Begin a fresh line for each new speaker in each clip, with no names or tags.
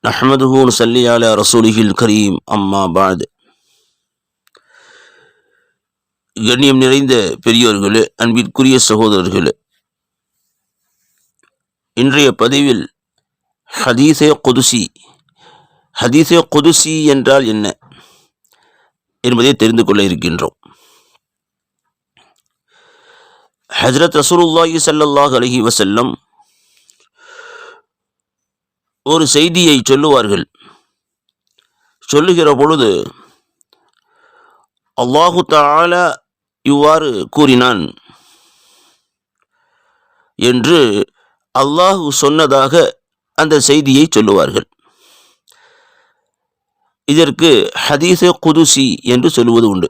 நஹ்மதுஹு நுஸல்லி அலா ரசூலிஹில் கரீம் அம்மா பாத். கண்ணியம் நிறைந்த பெரியோர்களே, அன்பிற்குரிய சகோதரர்களே, இன்றைய பதிவில் ஹதீஸே குதுசி என்றால் என்ன என்பதை தெரிந்து கொள்ள இருக்கின்றோம். ஹஜ்ரத் ரசூலுல்லாஹி ஸல்லல்லாஹு அலைஹி வஸல்லம் ஒரு செய்தியை சொல்லுவார்கள். சொல்லுகிற பொழுது அல்லாஹு தஆலா இவ்வாறு கூறினான் என்று அல்லாஹ் சொன்னதாக அந்த செய்தியை சொல்லுவார்கள். இதற்கு ஹதீஸே குதுசி என்று சொல்லுவது உண்டு.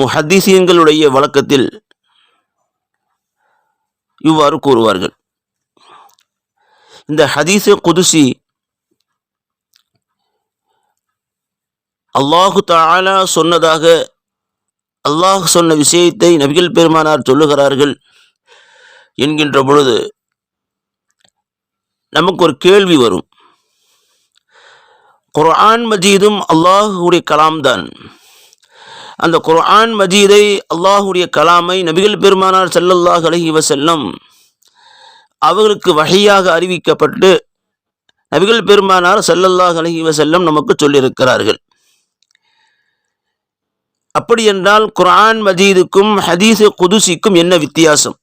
முஹத்திஸீன்களுடைய வழக்கத்தில் இவ்வாறு கூறுவார்கள். இந்த ஹதீஸே குதுசி அல்லாஹு தஆலா சொன்னதாக, அல்லாஹ் சொன்ன விஷயத்தை நபிகள் பெருமானார் சொல்லுகிறார்கள் என்கின்ற பொழுது நமக்கு ஒரு கேள்வி வரும். குர்ஆன் மஜீதும் அல்லாஹுடைய கலாம் தான். அந்த குர்ஆன் மஜீதை, அல்லாஹுடைய கலாமை நபிகள் பெருமானார் ஸல்லல்லாஹு அலைஹி வஸல்லம் அவர்களுக்கு வஹியாக அறிவிக்கப்பட்டு நபிகள் பெருமானார் ஸல்லல்லாஹு அலைஹி வஸல்லம் நமக்கு சொல்லியிருக்கிறார்கள். அப்படி என்றால் குர்ஆன் மஜீதுக்கும் ஹதீஸே குதுசிக்கும் என்ன வித்தியாசம்?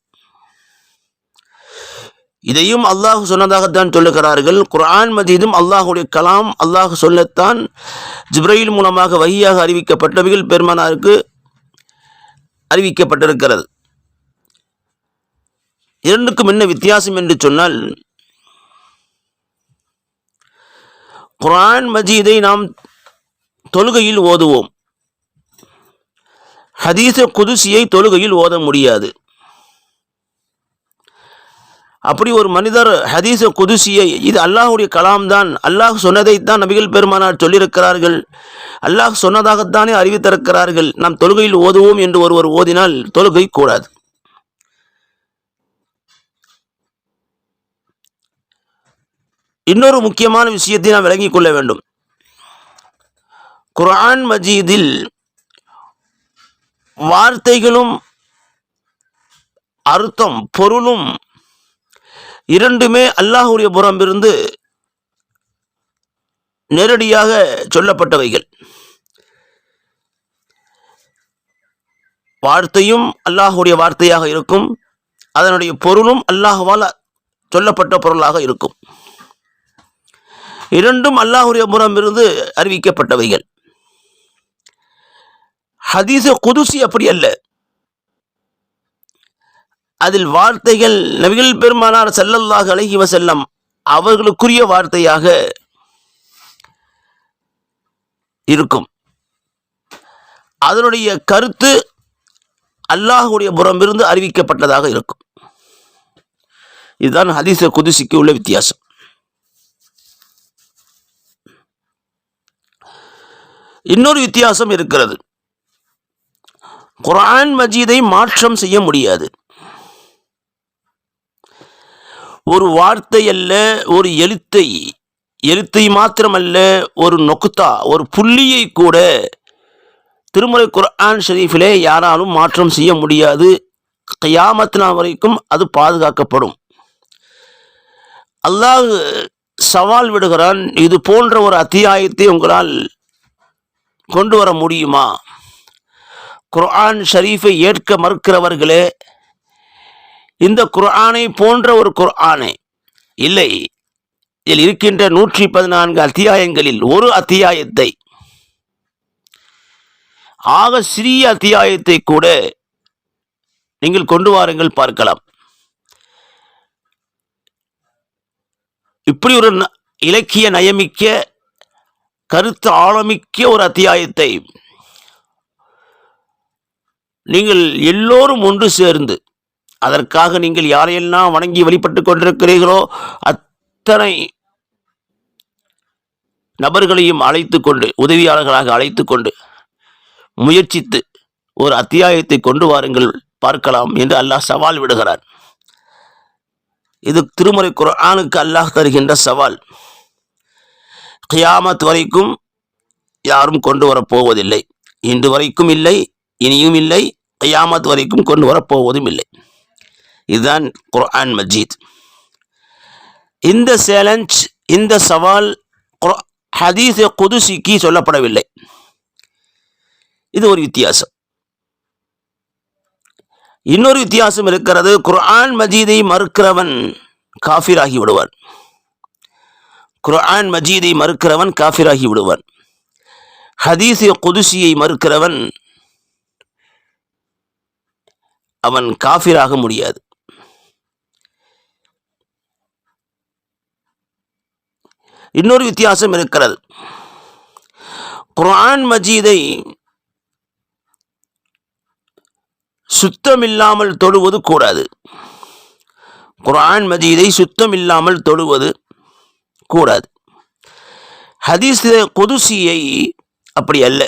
இதையும் அல்லாஹ் சொன்னதாகத்தான் சொல்லுகிறார்கள். குர்ஆன் மஜீதும் அல்லாஹுடைய கலாம், அல்லாஹ் சொல்லத்தான் ஜிப்ரீல் மூலமாக வஹியாக அறிவிக்கப்பட்ட நபிகள் பெருமானாருக்கு அறிவிக்கப்பட்டிருக்கிறது. இரண்டுக்கும் என்ன வித்தியாசம் என்று சொன்னால், குர்ஆன் மஜீதை நாம் தொழுகையில் ஓதுவோம், ஹதீஸே குதுசியை தொழுகையில் ஓத முடியாது. அப்படி ஒரு மனிதர் ஹதீஸே குதுசியை, இது அல்லாஹுடைய கலாம் தான், அல்லாஹ் சொன்னதைத்தான் நபிகள் பெருமானார் சொல்லியிருக்கிறார்கள், அல்லாஹ் சொன்னதாகத்தானே அறிவித்திருக்கிறார்கள், நாம் தொழுகையில் ஓதுவோம் என்று ஒருவர் ஓதினால் தொழுகை கூடாது. இன்னொரு முக்கியமான விஷயத்தை நாம் விளங்கிக் கொள்ள வேண்டும். குர்ஆன் மஜீதில் வார்த்தைகளும் அர்த்தம், பொருளும் இரண்டுமே அல்லாஹ்வுடைய புறமிருந்து நேரடியாக சொல்லப்பட்டவைகள். வார்த்தையும் அல்லாஹ்வுடைய வார்த்தையாக இருக்கும், அதனுடைய பொருளும் அல்லாஹ்வால் சொல்லப்பட்ட பொருளாக இருக்கும். இரண்டும் அல்லாஹ்வுடைய புறமிருந்து அறிவிக்கப்பட்டவைகள். ஹதீஸே குதுசி அப்படி அல்ல. அதில் வார்த்தைகள் நபிகள் பெருமானார் ஸல்லல்லாஹு அலைஹி வஸல்லம் அவர்களுக்குரிய வார்த்தையாக இருக்கும். அதனுடைய கருத்து அல்லாஹ்வுடைய புறமிருந்து அறிவிக்கப்பட்டதாக இருக்கும். இதுதான் ஹதீஸே குதுசிக்கு உள்ள வித்தியாசம். இன்னொரு வித்தியாசம் இருக்கிறது. குர்ஆன் மஜீதை மாற்றம் செய்ய முடியாது. ஒரு வார்த்தை அல்ல, ஒரு எழுத்தை மாத்திரமல்ல, ஒரு நொக்தா, ஒரு புள்ளியை கூட திருமறை குர்ஆன் ஷரீஃபிலே யாராலும் மாற்றம் செய்ய முடியாது. கியாமத் நாள் வரைக்கும் அது பாதுகாக்கப்படும். அல்லாஹ் சவால் விடுகிறான், இது போன்ற ஒரு அத்தியாயத்தை உங்களால் கொண்டு வர முடியுமா? குர்ஆன் ஷரீஃபை ஏற்க மறுக்கிறவர்களே, இந்த குர்ஆனை போன்ற ஒரு குர்ஆனை இல்லை, இதில் இருக்கின்ற 114 அத்தியாயங்களில் ஒரு அத்தியாயத்தை, ஆக சிறிய அத்தியாயத்தை கூட நீங்கள் கொண்டு வாருங்கள் பார்க்கலாம். இப்படி ஒரு இலக்கிய நயமிக்க, கருத்து ஆழமிக்க ஒரு அத்தியாயத்தை நீங்கள் எல்லோரும் ஒன்று சேர்ந்து, அதற்காக நீங்கள் யாரையெல்லாம் வணங்கி வழிபட்டு கொண்டிருக்கிறீர்களோ அத்தனை நபர்களையும் அழைத்து கொண்டு, உதவியாளர்களாக அழைத்து கொண்டு முயற்சித்து ஒரு அத்தியாயத்தை கொண்டு வாருங்கள் பார்க்கலாம் என்று அல்லாஹ் சவால் விடுகிறார். இது திருமறை குர்ஆனுக்கு அல்லாஹ் தருகின்ற சவால். கியாமத் வரைக்கும் யாரும் கொண்டு வரப்போவதில்லை. இன்று வரைக்கும் இல்லை, இனியும் இல்லை, கியாமத் வரைக்கும் கொண்டு வரப்போவதும் இல்லை. இதுதான் குர்ஆன் மஜீத். இந்த சேலஞ்ச், இந்த சவால் ஹதீஸ் குதுசிக்கு சொல்லப்படவில்லை. இது ஒரு வித்தியாசம். இன்னொரு வித்தியாசம் இருக்கிறது. குர்ஆன் மஜீதை மறுக்கிறவன் காஃபிராகி விடுவான். குர்ஆன் மஜீதை மறுக்கிறவன் காஃபிராகி விடுவான். ஹதீஸ் குதுசியை மறுக்கிறவன் அவன் காஃபிராக முடியாது. இன்னொரு வித்தியாசம் இருக்கிறது. குர்ஆன் மஜீதை சுத்தமில்லாமல் தொழுவது கூடாது. குர்ஆன் மஜீதை சுத்தமில்லாமல் தொழுவது கூடாது. ஹதீஸ் குதுசியை அப்படி அல்ல,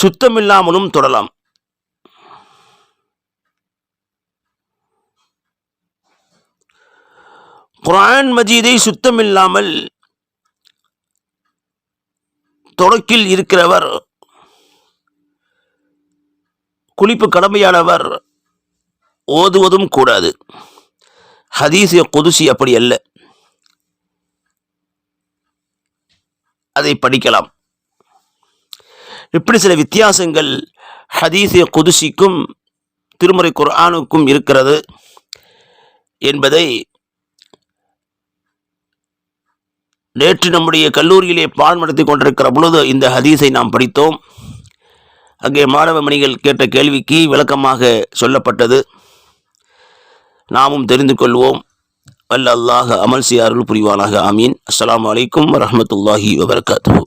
சுத்தமில்லாமலும் தொடலாம். குர்ஆன் மஜீதை சுத்தமில்லாமல் தொடக்கில் இருக்கிறவர், குளிப்பு கடமையானவர் ஓதுவதும் கூடாது. ஹதீஸ் குதுசி அப்படி அல்ல, அதை படிக்கலாம். இப்படி சில வித்தியாசங்கள் ஹதீஸ் குதுசிக்கும் திருமறை குர்ஆனுக்கும் இருக்கிறது என்பதை நேற்று நம்முடைய கல்லூரியிலே பாடம் நடத்தி கொண்டிருக்கிற பொழுது இந்த ஹதீஸை நாம் படித்தோம். அங்கே மாணவ மணிகள் கேட்ட கேள்விக்கு விளக்கமாக சொல்லப்பட்டது. நாமும் தெரிந்து கொள்வோம். வல்ல அல்லாஹ் அமல் செய்ய அருள் புரிவானாக. ஆமீன். அஸ்ஸலாமு அலைக்கும் வரஹ்மத்துல்லாஹி வபரகாத்துஹு.